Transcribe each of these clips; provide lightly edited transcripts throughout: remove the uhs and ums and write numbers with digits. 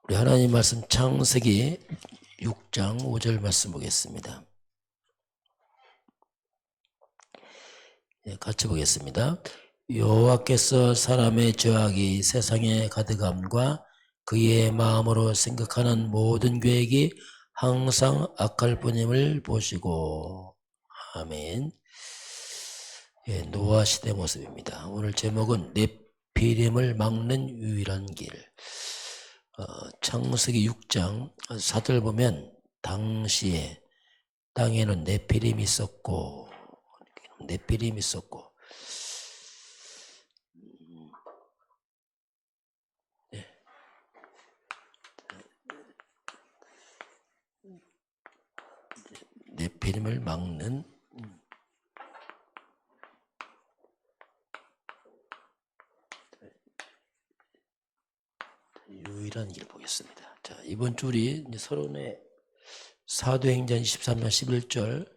우리 하나님 말씀 창세기 6장 5절 말씀 보겠습니다. 같이 보겠습니다. 여호와께서 사람의 죄악이 세상에 가득함과 그의 마음으로 생각하는 모든 계획이 항상 악할 뿐임을 보시고. 아멘. 노아 시대 모습입니다. 오늘 제목은 네피림을 막는 유일한 길. 창세기 6장 4절 보면 당시에 땅에는 네피림이 있었고 네피림을 막는 유일한 길 보겠습니다. 자, 이번 주 우리 서론의 사도행전 23장 11절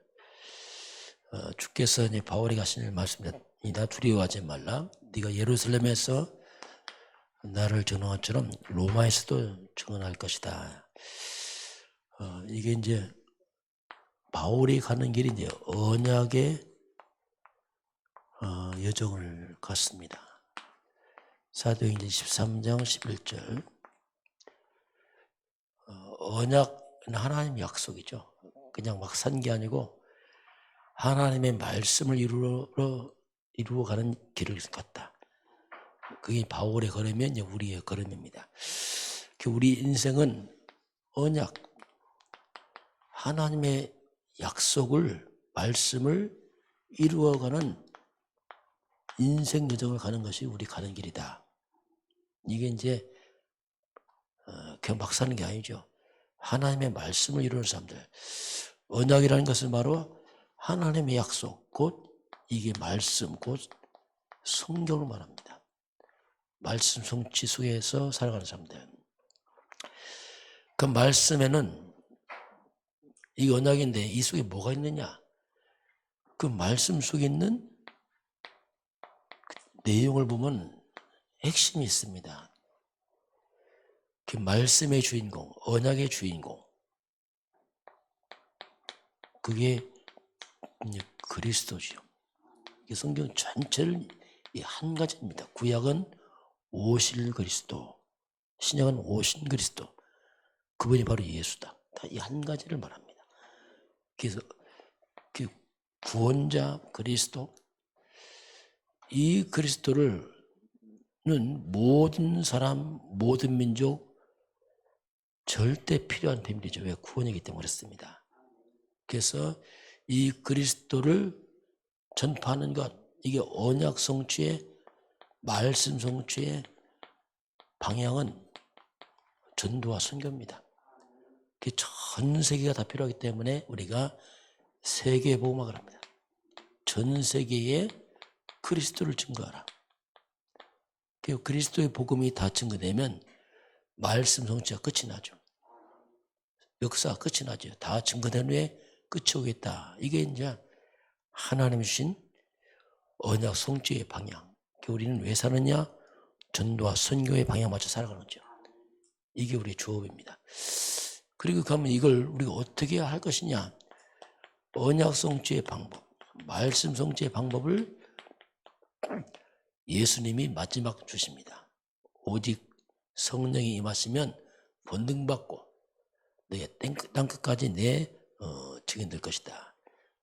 주께서 바울이 가신 말씀입니다. 두려워하지 말라. 네가 예루살렘에서 나를 전언한 것처럼 로마에서도 증언할 것이다. 이게 이제 바울이 가는 길이 이제 언약의 여정을 갔습니다. 사도행전 13장 11절. 언약은 하나님의 약속이죠. 그냥 막 산 게 아니고 하나님의 말씀을 이루어가는 길을 갔다. 그게 바울의 걸음이면 이제 우리의 걸음입니다. 우리 인생은 언약, 하나님의 약속을, 말씀을 이루어가는 인생 여정을 가는 것이 우리 가는 길이다. 이게 이제 그냥 막 사는 게 아니죠. 하나님의 말씀을 이루는 사람들. 언약이라는 것은 바로 하나님의 약속, 곧 이게 말씀, 곧 성경을 말합니다. 말씀 성취 속에서 살아가는 사람들. 그 말씀에는 이 언약인데 이 속에 뭐가 있느냐? 그 말씀 속에 있는 내용을 보면 핵심이 있습니다. 그 말씀의 주인공, 언약의 주인공, 그게 이제 그리스도죠. 이 성경 전체를 한 가지입니다. 구약은 오실 그리스도, 신약은 오신 그리스도, 그분이 바로 예수다. 다 이 한 가지를 말합니다. 그래서 그 구원자 그리스도, 이 그리스도는 모든 사람, 모든 민족 절대 필요한 비밀이죠. 왜? 구원이기 때문에 그렇습니다. 그래서 이 그리스도를 전파하는 것, 이게 언약 성취의 말씀 성취의 방향은 전도와 선교입니다. 전 세계가 다 필요하기 때문에 우리가 세계 복음화를 합니다. 전 세계에 그리스도를 증거하라. 그리스도의 복음이 다 증거되면 말씀 성취가 끝이 나죠. 역사가 끝이 나죠. 다 증거된 후에 끝이 오겠다. 이게 이제 하나님 주신 언약 성취의 방향. 우리는 왜 사느냐? 전도와 선교의 방향 맞춰 살아가는 거죠. 이게 우리의 주업입니다. 그리고 그러면 이걸 우리가 어떻게 할 것이냐? 언약 성취의 방법, 말씀 성취의 방법을 예수님이 마지막 주십니다. 오직 성령이 임하시면 권능받고 너의 땅끝까지 내 증인 될 것이다.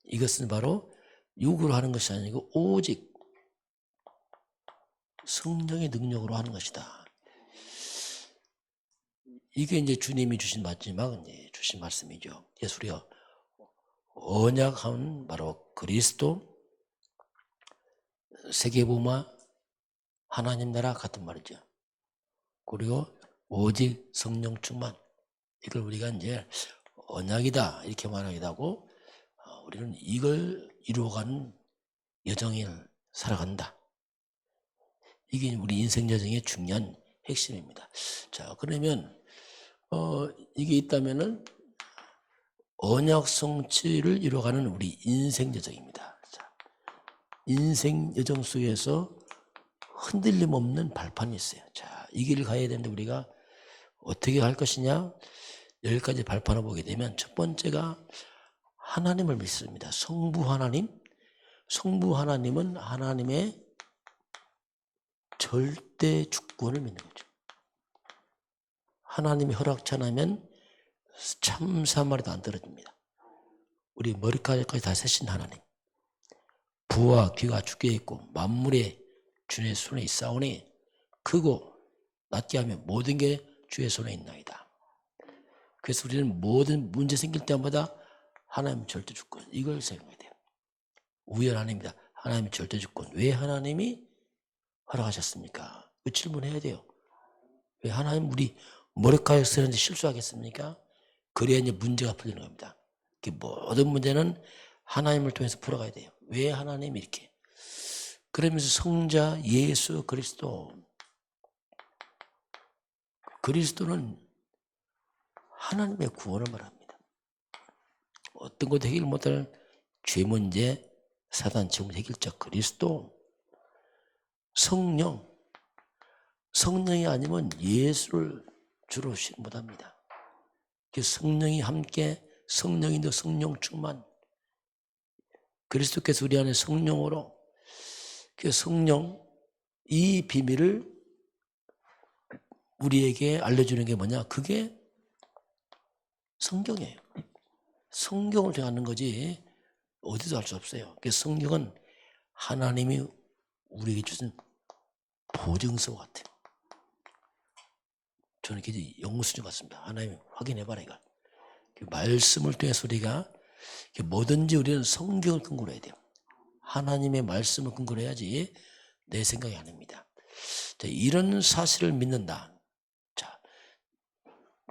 이것은 바로 육으로 하는 것이 아니고 오직 성령의 능력으로 하는 것이다. 이게 이제 주님이 주신 마지막 이제 주신 말씀이죠. 그래서 우리가 언약하면 바로 그리스도, 세계복음화, 하나님 나라 같은 말이죠. 그리고 오직 성령 충만. 이걸 우리가 이제 언약이다 이렇게 말하기도 하고 우리는 이걸 이루어가는 여정을 살아간다. 이게 우리 인생 여정의 중요한 핵심입니다. 자, 그러면 이게 있다면은 언약 성취를 이루어가는 우리 인생 여정입니다. 자, 인생 여정 속에서 흔들림 없는 발판이 있어요. 자, 이 길을 가야 되는데 우리가 어떻게 할 것이냐? 10가지 발판을 보게 되면 첫 번째가 하나님을 믿습니다. 성부 하나님. 성부 하나님은 하나님의 절대 주권을 믿는 거죠. 하나님이 허락치 않으면 참새 마리도 안 떨어집니다. 우리 머리카락까지 다 세신 하나님. 부와 귀가 주께 있고 만물의 주의 손에 있사오니 크고 낮게 하며 모든 게 주의 손에 있나이다. 그래서 우리는 모든 문제 생길 때마다 하나님 절대 주권, 이걸 생각해야 돼요. 우연 아닙니다. 하나님 절대 주권. 왜 하나님이 허락하셨습니까? 그 질문해야 돼요. 왜 하나님 우리 머리카락 쓰는데 실수하겠습니까? 그래야 이제 문제가 풀리는 겁니다. 모든 문제는 하나님을 통해서 풀어가야 돼요. 왜 하나님이 이렇게? 그러면서 성자 예수 그리스도는 하나님의 구원을 말합니다. 어떤 것도 해결 못할 죄 문제, 사단 책임 해결자 그리스도, 성령이 아니면 예수를 주로 못합니다. 성령이 함께 성령인도 성령 충만, 그리스도께서 우리 안에 성령으로, 그 성령, 이 비밀을 우리에게 알려주는 게 뭐냐? 그게 성경이에요. 성경을 통해 하는 거지 어디서 할 수 없어요. 그 성경은 하나님이 우리에게 주신 보증서 같아요. 저는 이게 영수증 같습니다. 하나님 확인해봐라 이거. 그 말씀을 통해서 우리가 뭐든지 우리는 성경을 근거로 해야 돼요. 하나님의 말씀을 근거로 해야지 내 생각이 아닙니다. 자, 이런 사실을 믿는다. 자,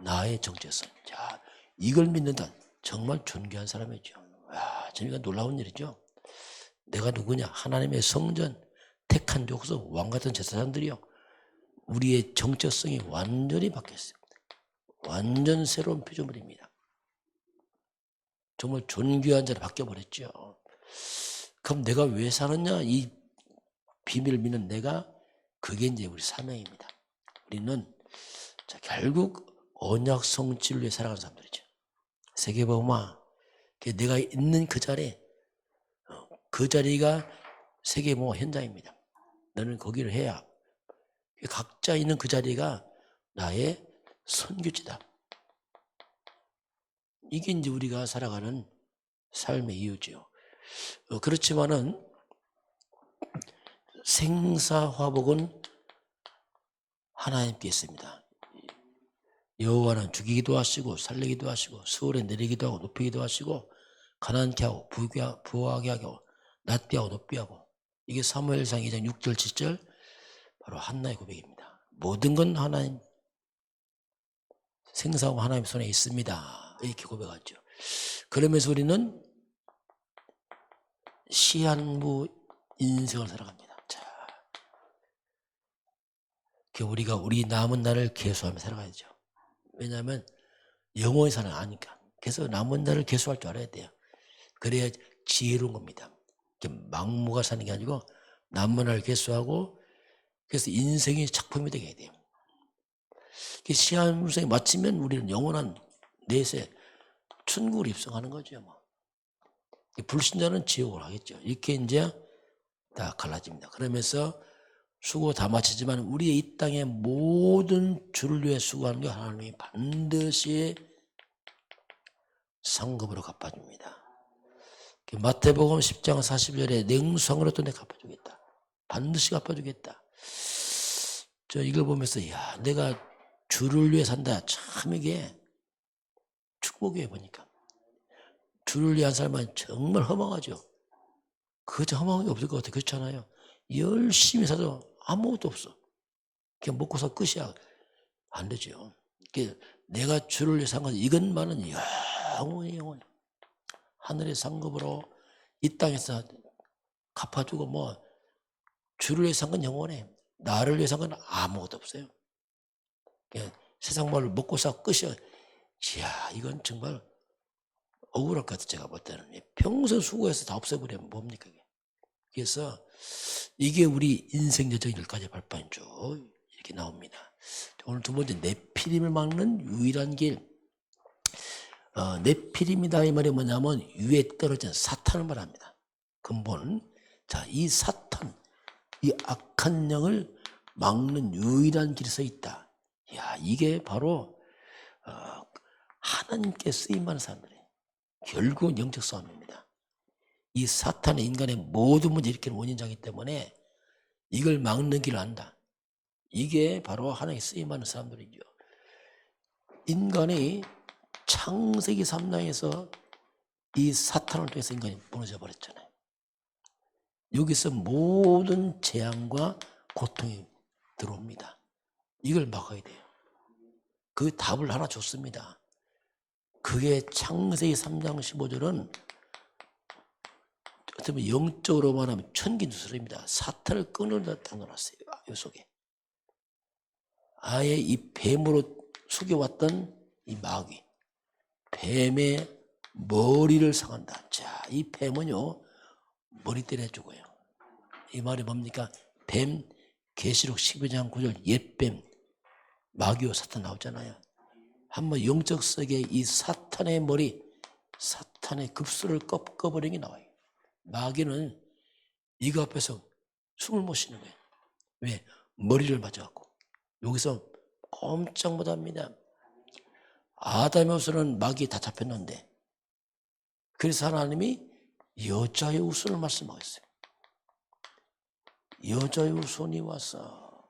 나의 정체성. 자, 이걸 믿는다. 정말 존귀한 사람이죠. 와, 정말 놀라운 일이죠. 내가 누구냐? 하나님의 성전, 택한 족속, 왕같은 제사장들이요. 우리의 정체성이 완전히 바뀌었어요. 완전 새로운 피조물입니다. 정말 존귀한 자로 바뀌어버렸죠. 그럼 내가 왜 사느냐? 이 비밀을 믿는 내가, 그게 이제 우리 사명입니다. 우리는 자, 결국 언약 성취를 위해 살아가는 사람들이죠. 세계복음화, 내가 있는 그 자리에, 그 자리가 세계복음화 현장입니다. 너는 거기를 해야, 각자 있는 그 자리가 나의 선교지다. 이게 이제 우리가 살아가는 삶의 이유죠. 그렇지만은 생사화복은 하나님께 있습니다. 여호와는 죽이기도 하시고 살리기도 하시고 수월에 내리기도 하고 높이기도 하시고 가난케 하고 부하게 하고 낮게 하고 높게 하고, 이게 사무엘상 2장 6절 7절 바로 한나의 고백입니다. 모든 건 하나님, 생사하고 하나님 손에 있습니다. 이렇게 고백하죠. 그러면서 우리는 시한부 인생을 살아갑니다. 자, 우리가 우리 남은 날을 계수하며 살아가야죠. 왜냐하면 영원히 사는 아니까. 그래서 남은 날을 계수할 줄 알아야 돼요. 그래야 지혜로운 겁니다. 막무가 사는 게 아니고 남은 날을 계수하고, 그래서 인생이 작품이 되게 돼요. 시한부생이 마치면 우리는 영원한 내세 천국을 입성하는 거죠. 불신자는 지옥을 하겠죠. 이렇게 이제 다 갈라집니다. 그러면서 수고 다 마치지만 우리의 이 땅의 모든 주를 위해 수고하는 게 하나님이 반드시 상급으로 갚아줍니다. 마태복음 10장 40절에 냉수함으로 또 내가 갚아주겠다. 반드시 갚아주겠다. 저 이걸 보면서 야, 내가 주를 위해 산다. 참 이게 축복이에요. 보니까 주를 위한 삶은 정말 허망하죠. 그저 허망한 게 없을 것 같아요. 그렇잖아요. 열심히 사도 아무것도 없어. 그냥 먹고 살 끝이야. 안 되죠. 내가 주를 위해 산 것은 이것만은 영원히 하늘의 상급으로 이 땅에서 갚아주고, 주를 위해 산 건 영원해. 나를 위해 산 건 아무것도 없어요. 세상 말로 먹고 살 끝이야. 이야, 이건 정말 억울할 것 같아요. 제가 볼 때는 평소 수고해서 다 없애버리면 뭡니까 이게. 그래서 이게 우리 인생 여정 10가지 발판이죠. 이렇게 나옵니다. 오늘 두 번째, 네피림을 막는 유일한 길. 네피림이다 이 말이 뭐냐면 위에 떨어진 사탄을 말합니다. 근본. 자, 이 사탄, 이 악한 영을 막는 유일한 길이 서 있다. 야, 이게 바로 하나님께 쓰임받는 사람들이에요. 결국은 영적 싸움입니다. 이 사탄의 인간의 모든 문제 일으키는 원인자이기 때문에 이걸 막는 길을 안다. 이게 바로 하나님께 쓰임받는 사람들이죠. 인간이 창세기 3장에서 이 사탄을 통해서 인간이 무너져 버렸잖아요. 여기서 모든 재앙과 고통이 들어옵니다. 이걸 막아야 돼요. 그 답을 하나 줬습니다. 그게 창세기 3장 15절은 어쩌면 영적으로 말하면 천기누설입니다. 사탄을 끊으려 당겨놨어요. 이 속에. 아예 이 뱀으로 숙여왔던 이 마귀. 뱀의 머리를 상한다. 자, 이 뱀은요, 머리 때려 죽어요. 이 말이 뭡니까? 뱀, 계시록 12장 9절, 옛뱀, 마귀와 사탄 나오잖아요. 한번 영적 세계에 이 사탄의 머리, 사탄의 급수를 꺾어버리는 게 나와요. 마귀는 이거 앞에서 숨을 못 쉬는 거예요. 왜? 머리를 맞아갖고. 여기서 꼼짝 못합니다. 아담의 옷은 마귀에 다 잡혔는데, 그래서 하나님이 여자의 후손을 말씀하셨어요. 여자의 후손이 와서,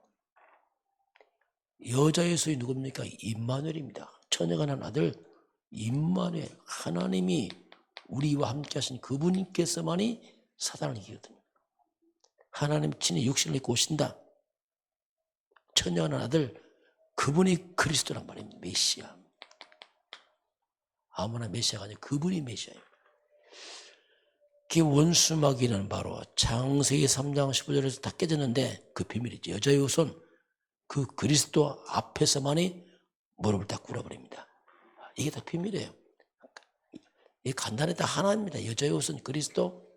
여자의 후손이 누굽니까? 임마누엘입니다. 처녀가 난 아들 임마누엘, 하나님이 우리와 함께 하신 그분께서만이 사단을 이기거든요. 하나님 친히 육신을 입고 오신다. 처녀가 난 아들, 그분이 그리스도란 말입니다. 메시아. 아무나 메시아가 아니라 그분이 메시아예요. 그 원수마귀는 바로 창세기 3장 15절에서 다 깨졌는데 그 비밀이죠. 여자의 후손, 그 그리스도 앞에서만이 무릎을 다 꿇어버립니다. 이게 다 비밀이에요. 이게 간단히 다 하나입니다. 여자의 후손 그리스도.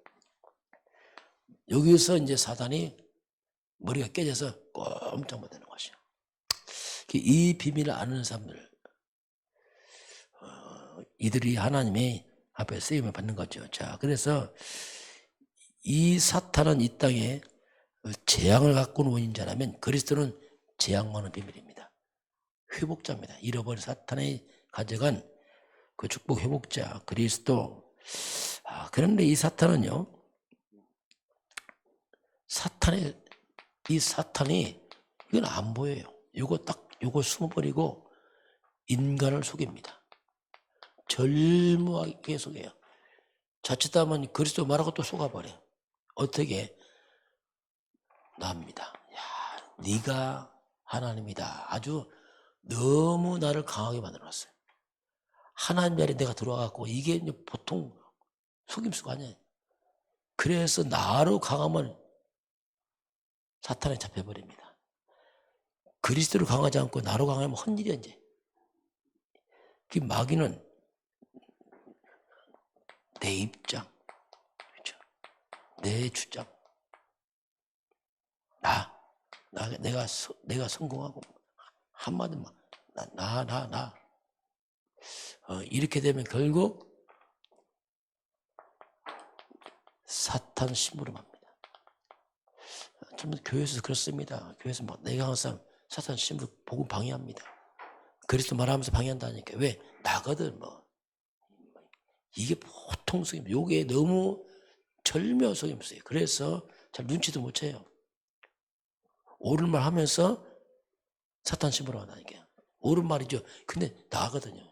여기서 이제 사단이 머리가 깨져서 꼼짝 못하는 것이요. 이 비밀을 아는 사람들, 이들이 하나님의 앞에 쓰임을 받는 거죠. 자, 그래서 이 사탄은 이 땅에 재앙을 갖고 온 원인자라면 그리스도는 재앙만은 비밀입니다. 회복자입니다. 잃어버린 사탄이 가져간 그 축복 회복자 그리스도. 그런데 이 사탄은요, 이 사탄이 이건 안 보여요. 요거 숨어버리고 인간을 속입니다. 절묘하게 속여요. 자칫하면 그리스도 말하고 또 속아버려. 어떻게? 나입니다. 야, 네가 하나님이다. 아주 너무 나를 강하게 만들어놨어요. 하나님 자리에 내가 들어와갖고 이게 보통 속임수가 아니에요. 그래서 나로 강하면 사탄에 잡혀버립니다. 그리스도를 강하지 않고 나로 강하면 헛일이야 이제. 그 마귀는 내 입장, 그렇죠? 내 주장, 내가 성공하고 한마디만 나 이렇게 되면 결국 사탄 심부름합니다. 좀 교회에서 그렇습니다. 교회에서 막 내가 항상 사탄 심부름 복음 방해합니다. 그리스도 말하면서 방해한다니까. 왜? 나거든 뭐. 이게 보통 속임, 요게 너무 절묘 속임수예요. 그래서 잘 눈치도 못 채요. 옳은 말 하면서 사탄 심부름 한다니까요. 옳은 말이죠. 근데 나거든요.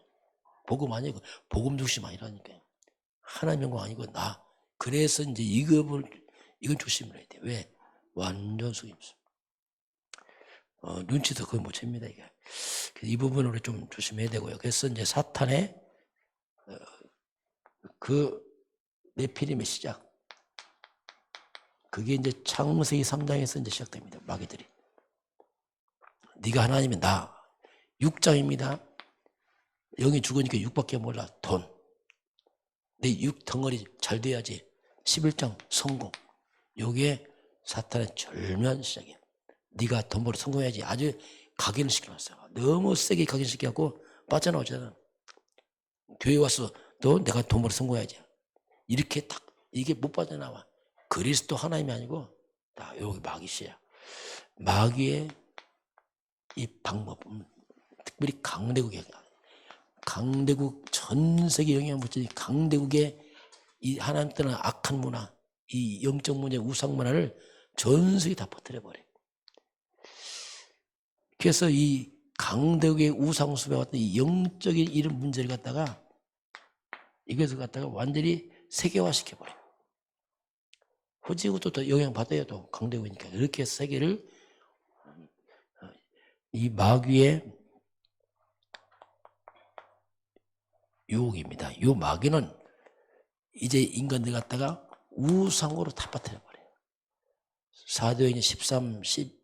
복음 아니고 복음 중심 아니라니까요. 하나님 영광 아니고 나. 그래서 이제 이건 조심을 해야 돼. 왜? 완전 속임수. 눈치도 그걸 못 챕니다, 이게. 이 부분을 좀 조심해야 되고요. 그래서 이제 사탄의 그 네피림의 시작. 그게 이제 창세기 3장에서 이제 시작됩니다. 마귀들이. 네가 하나님이 나. 6장입니다. 영이 죽으니까 6밖에 몰라. 돈. 내 6 덩어리 잘 돼야지. 11장 성공. 요게 사탄의 절묘한 시작이에요. 네가 돈 벌어 성공해야지. 아주 각인을 시켜놨어요. 너무 세게 각인시켜갖고 빠져나오잖아. 교회 와서 또 내가 돈 벌어 성공해야지. 이렇게 딱 이게 못 빠져나와. 그리스도 하나님이 아니고 다 여기 마귀시야. 마귀의 이 방법은 특별히 강대국 전 세계 영향을 미치는 강대국의 이 하나님 떠난 악한 문화, 이 영적 문제, 우상 문화를 전 세계 다 퍼뜨려버려요. 그래서 이 강대국의 우상숭배 같은 이 영적인 이런 문제를 갖다가 이것을 갖다가 완전히 세계화시켜버려요. 호지국도 더 영향받아요. 또 강대국이니까. 이렇게 해서 세계를 이 마귀의 유혹입니다. 이 마귀는 이제 인간들 갖다가 우상으로 다 빠뜨려버려요. 사도행전 13, 16,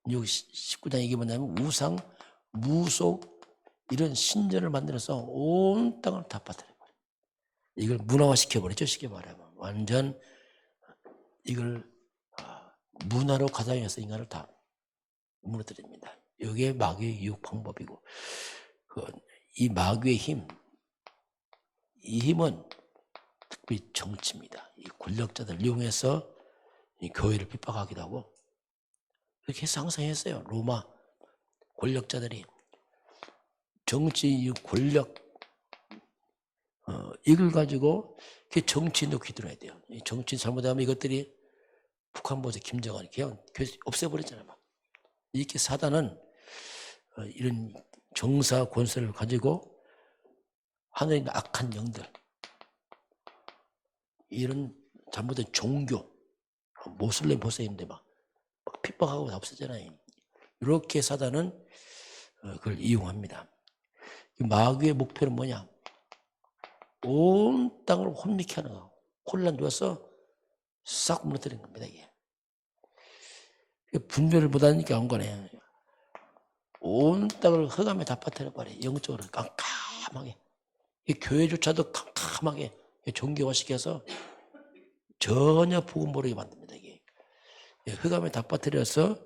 19장 이게 뭐냐면 우상, 무속 이런 신전을 만들어서 온 땅을 다 빠뜨려버려요. 이걸 문화화시켜버리죠. 쉽게 말하면. 완전 이걸 문화로 가장해서 인간을 다 무너뜨립니다. 이게 마귀의 유혹 방법이고 이 마귀의 힘, 이 힘은 특히 정치입니다. 이 권력자들 이용해서 이 교회를 핍박하기도 하고 그렇게 해서 항상 했어요. 로마 권력자들이 정치 권력 이걸 가지고 정치인도 귀들어야 돼요. 이 정치인 잘못하면 이것들이 북한 보세요. 김정은 그냥 없애버렸잖아요. 막. 이렇게 사단은 이런 정사 권세를 가지고 하늘에 있는 악한 영들 이런 잘못된 종교 모슬렘 보세요인데 막 핍박하고 다 없애잖아요. 이렇게 사단은 그걸 이용합니다. 마귀의 목표는 뭐냐? 온 땅을 혼미케 하는 거. 혼란 줘서 싹 무너뜨리는 겁니다. 이게. 분별을 못하니까 온 거네. 온 땅을 흑암에 다 빠뜨려버려. 영적으로 깜깜하게. 교회조차도 깜깜하게 종교화시켜서 전혀 복음 모르게 만듭니다. 이게 흑암에 다 빠뜨려서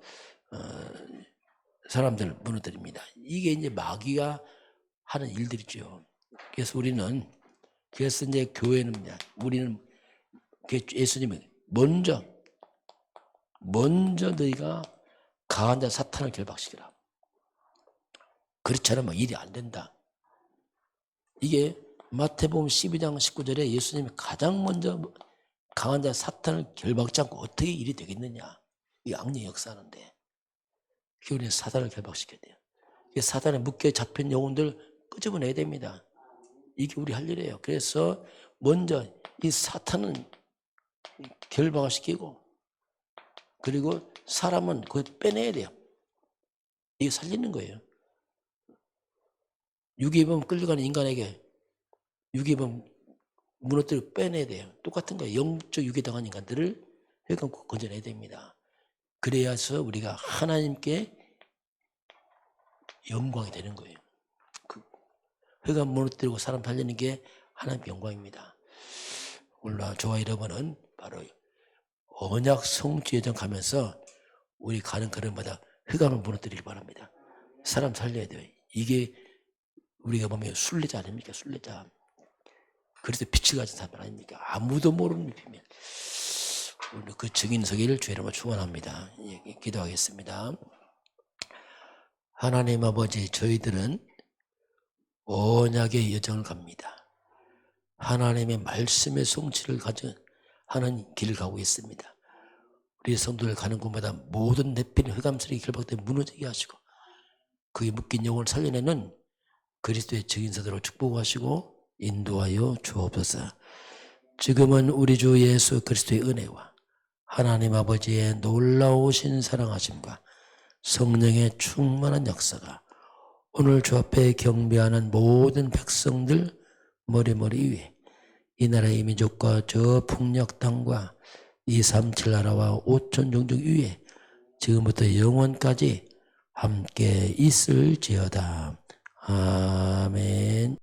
사람들을 무너뜨립니다. 이게 이제 마귀가 하는 일들이죠. 그래서 우리는 이제 교회는 우리는 예수님은 먼저 너희가 강한 자 사탄을 결박시키라. 그렇지 않으면 일이 안 된다. 이게 마태복음 12장 19절에 예수님이 가장 먼저 강한 자 사탄을 결박지 않고 어떻게 일이 되겠느냐. 이 악령 역사하는데 우리는 사탄을 결박시켜야 돼요. 사탄에 묶여 잡힌 영혼들 끄집어내야 됩니다. 이게 우리 할 일이에요. 그래서 먼저 이 사탄은 결박을 시키고 그리고 사람은 그걸 빼내야 돼요. 이게 살리는 거예요. 유기범 끌려가는 인간에게 유기범 무너뜨려 빼내야 돼요. 똑같은 거예요. 영적 유기당한 인간들을 건져내야 됩니다. 그래야서 우리가 하나님께 영광이 되는 거예요. 흑암 무너뜨리고 사람 살리는 게 하나님의 영광입니다. 오늘 저와 여러분은 바로 언약 성취 여정 가면서 우리 가는 걸음마다 흑암을 무너뜨리길 바랍니다. 사람 살려야 돼요. 이게 우리가 보면 순례자 아닙니까? 순례자. 그래서 빛을 가진 사람 아닙니까? 아무도 모르는 비밀. 오늘 그 증인 서기를 주의 이름으로 축원합니다. 예, 기도하겠습니다. 하나님 아버지, 저희들은 언약의 여정을 갑니다. 하나님의 말씀의 성취를 하는 길을 가고 있습니다. 우리 성도들 가는 곳마다 모든 내피는 흑암슬이 결박돼 무너지게 하시고 그에 묶인 영혼을 살려내는 그리스도의 증인사도로 축복하시고 인도하여 주옵소서. 지금은 우리 주 예수 그리스도의 은혜와 하나님 아버지의 놀라우신 사랑하심과 성령의 충만한 역사가 오늘 주 앞에 경배하는 모든 백성들 머리머리 위에 이 나라의 민족과 저 풍력 땅과 237 나라와 5천 종족 위에 지금부터 영원까지 함께 있을지어다. 아멘.